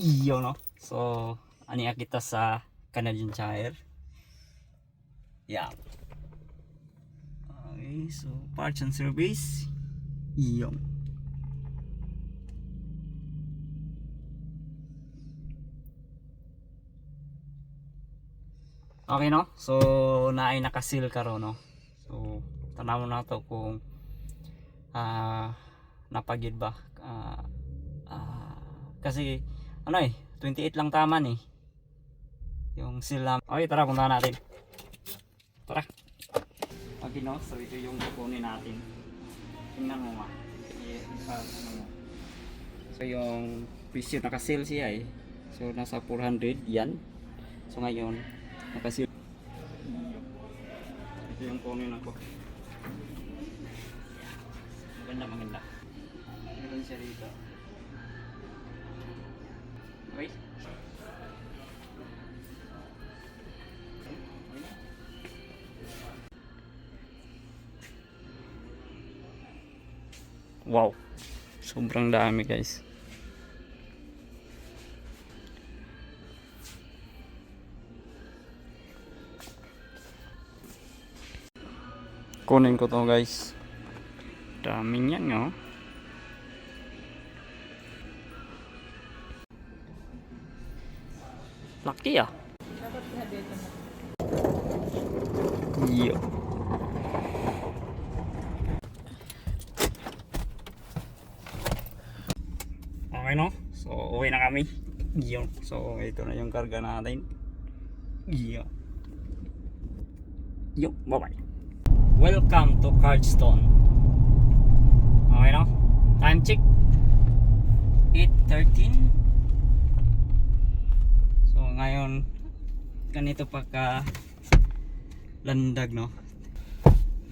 Iyo no. So aniya kita sa Canadian Tire. Yeah. Okay, so parts and service. Iyo. Okay no. So naay nakasil karon no. So tanaw na to kung napagid ba kasi ano 28 lang tama ni yung sila. Okay, tara punta natin. Tara. Okay no, so ito yung kukunin natin. Tingnan mo nga. So yung presyo naka-sale siya so nasa 400 yan. So ngayon naka-sale. Ito yung kunin ako. Maganda. Meron siya rito. Okay. Wow. Sobrang dami guys. Kunin ko to guys. Dami niyan no. Laki Iyo. Okay no? So uwi na kami. Iyo. So ito na yung karga natin. Iyo. Yo, bye bye. Welcome to Cardstone. Okay no? Time check 8:13. So ngayon ganito pagka landag no.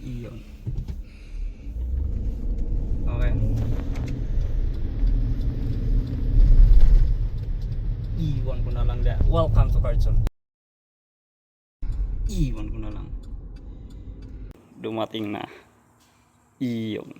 Iyon. Okay. Iwan ko na lang da. Welcome to Cardstone. Iwan ko na lang. Dumating na. Iyon.